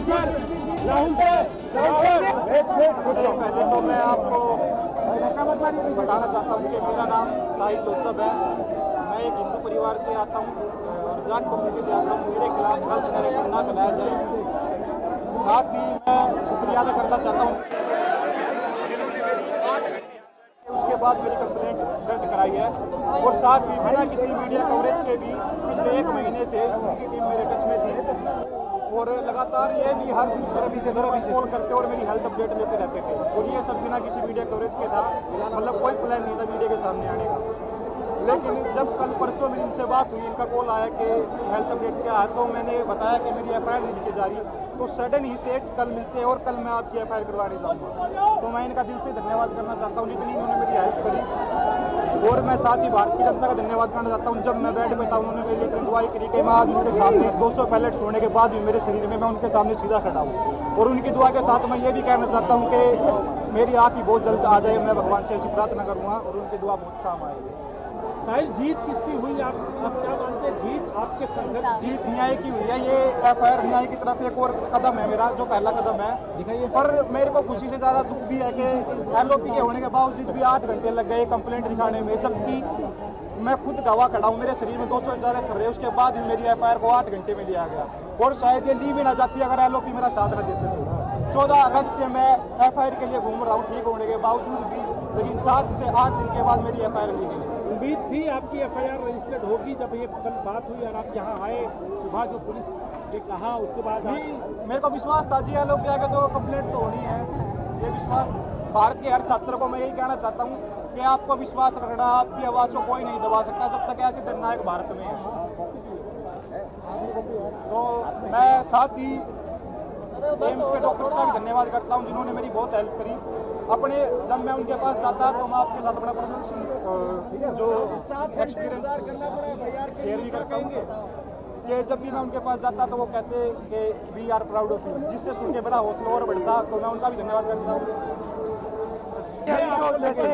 पहले तो मैं आपको बताना चाहता हूँ कि मेरा नाम साहिल लोचब है। मैं एक हिंदू परिवार से आता हूँ और जाट कम्युनिटी से आता हूँ। मेरे खिलाफ गलत नैरेटिव ना फैलाया जाए। साथ ही मैं शुक्रिया अदा करना चाहता हूँ जिन्होंने मेरी बात उसके बाद मेरी कंप्लेंट दर्ज कराई है। और साथ ही बिना किसी मीडिया कवरेज के भी पिछले 1 महीने से उनकी टीम मेरे टच में थी और लगातार ये भी हर दूसरे कॉल करते और मेरी हेल्थ अपडेट लेते रहते थे। और ये सब बिना किसी मीडिया कवरेज के था, मतलब कोई प्लान नहीं था मीडिया के सामने आने का। लेकिन जब कल परसों मेरी इनसे बात हुई, इनका कॉल आया कि हेल्थ अपडेट क्या है, तो मैंने बताया कि मेरी FIR नहीं लिखी जा रही। तो सडन ही से कल मिलते हैं और कल मैं आपकी FIR करवाने जाऊँगा। तो मैं इनका दिल से धन्यवाद करना चाहता हूँ जितनी इन्होंने मेरी हेल्प करी। और मैं साथ ही भारतीय जनता का धन्यवाद करना चाहता हूँ। जब मैं बेड पे था उन्होंने मेरे लिए दुआई करी कि मैं आज उनके सामने 200 पैलेट्स होने के बाद भी मेरे शरीर में मैं उनके सामने सीधा खड़ा हूँ। और उनकी दुआ के साथ मैं ये भी कहना चाहता हूँ कि मेरी आँख बहुत जल्द आ जाए। मैं भगवान से ऐसी प्रार्थना करूँगा और उनकी दुआ बहुत काम आएगी। साहिल, जीत किसकी हुई? आप क्या मानते हैं? जीत आपके संघर्ष? जीत न्याय की हुई है। ये FIR न्याय की तरफ एक और कदम है मेरा, जो पहला कदम है। पर मेरे को खुशी से ज़्यादा दुख भी है कि LOP के होने के बावजूद भी 8 घंटे लग गए कंप्लेंट दिखाने में, जबकि मैं खुद गवाह खड़ा हूँ। मेरे शरीर में 200 ज्यादा छर्रे, उसके बाद भी मेरी FIR को 8 घंटे में लिया गया। और शायद ये ली भी ना जाती अगर LOP मेरा साथ न देते। 14 अगस्त से मैं FIR के लिए घूम रहा हूँ ठीक होने के बावजूद भी, लेकिन 7 से 8 दिन के बाद मेरी FIR ली गई। उम्मीद थी आपकी FIR रजिस्टर्ड होगी जब ये कल बात हुई और आप यहाँ आए सुबह, जो पुलिस ने कहा उसके बाद मेरे को विश्वास था जी LOP आगे तो कंप्लेंट तो होनी है। ये विश्वास भारत के हर छात्र को मैं यही कहना चाहता हूँ कि आपको विश्वास रखना, आपकी आवाज़ को कोई नहीं दबा सकता जब तक ऐसे जननायक भारत में है। तो मैं साथ ही एम्स के डॉक्टर्स का भी धन्यवाद करता हूँ जिन्होंने मेरी बहुत हेल्प करी। अपने जब मैं उनके पास जाता तो मैं आपके साथ अपना पर्सनल जो एक्सपीरियंस शेयर भी करता हूँ कि जब भी मैं उनके पास जाता तो वो कहते कि we are proud of you, जिससे सुन के मेरा हौसला और बढ़ता। तो मैं उनका भी धन्यवाद करता हूँ। जैसे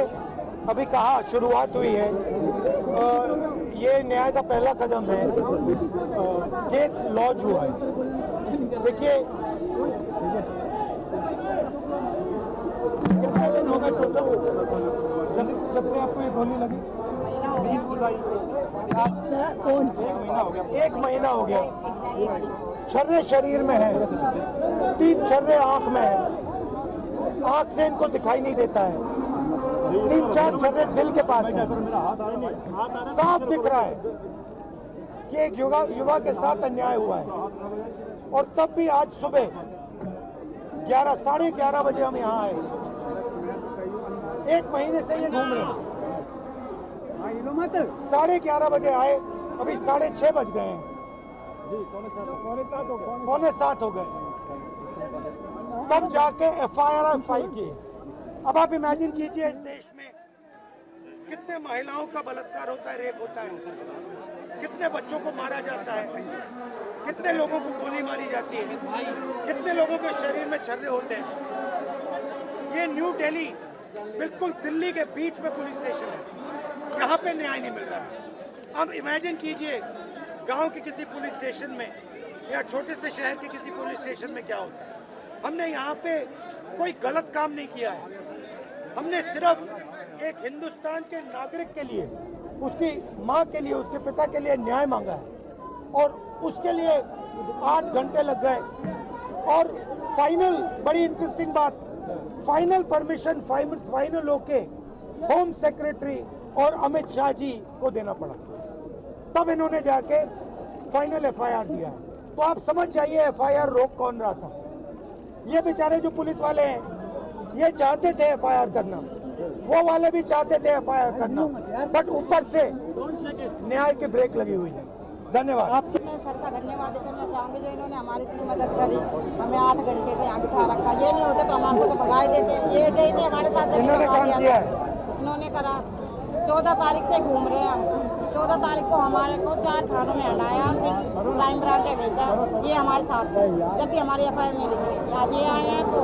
अभी कहा शुरुआत हुई है, ये न्याय का पहला कदम है। केस लॉन्च हुआ है। देखिए जब से आपको ये गोली लगी 20 जुलाई को, आज 1 महीना हो गया। छर्रे शरीर में है, 3 छर्रे आंख में है, आंख से इनको दिखाई नहीं देता है। 3-4 छर्रे दिल के पास है। साफ दिख रहा है कि एक युवा के साथ अन्याय हुआ है। और तब भी आज सुबह 11-11:30 बजे हम यहाँ आए। 1 महीने से ये घूम रहे हैं। 11:30 बजे आए, अभी 6:30 बज गए हैं। पौने 7 हो गए, तब जाके FIR फाइल की। अब आप इमेजिन कीजिए इस देश में कितने महिलाओं का बलात्कार होता है, रेप होता है, कितने बच्चों को मारा जाता है, कितने लोगों को गोली मारी जाती है, कितने लोगों के शरीर में छर्रे होते हैं। ये न्यू दिल्ली, बिल्कुल दिल्ली के बीच में पुलिस स्टेशन है, यहाँ पे न्याय नहीं मिल रहा है। अब इमेजिन कीजिए गांव के किसी पुलिस स्टेशन में या छोटे से शहर के किसी पुलिस स्टेशन में क्या होता है। हमने यहाँ पे कोई गलत काम नहीं किया है। हमने सिर्फ एक हिंदुस्तान के नागरिक के लिए, उसकी माँ के लिए, उसके पिता के लिए न्याय मांगा है और उसके लिए 8 घंटे लग गए। और फाइनल, बड़ी इंटरेस्टिंग बात, फाइनल परमिशन फाइनल होके होम सेक्रेटरी और अमित शाह जी को देना पड़ा, तब इन्होंने जाके फाइनल FIR दिया है। तो आप समझ जाइए FIR रोक कौन रहा था। ये बेचारे जो पुलिस वाले हैं, ये चाहते थे FIR करना, वो वाले भी चाहते थे FIR करना, बट ऊपर से न्याय की ब्रेक लगी हुई है। धन्यवाद। मैं सर का धन्यवाद करना चाहूँगी जो इन्होंने हमारी इतनी मदद करी। हमें 8 घंटे से यहाँ बिठा रखा। ये नहीं होता तो हमारे को तो भगा ही देते। ये गए थे हमारे साथ, इन्होंने काम किया है, इन्होंने करा। 14 तारीख से घूम रहे हैं हम। 14 तारीख को हमारे को 4 थानों में हटाया, फिर क्राइम ब्रांच में भेजा। ये हमारे साथ थे जब भी हमारी FIR नहीं लिखी गई थी। आज ये आए हैं तो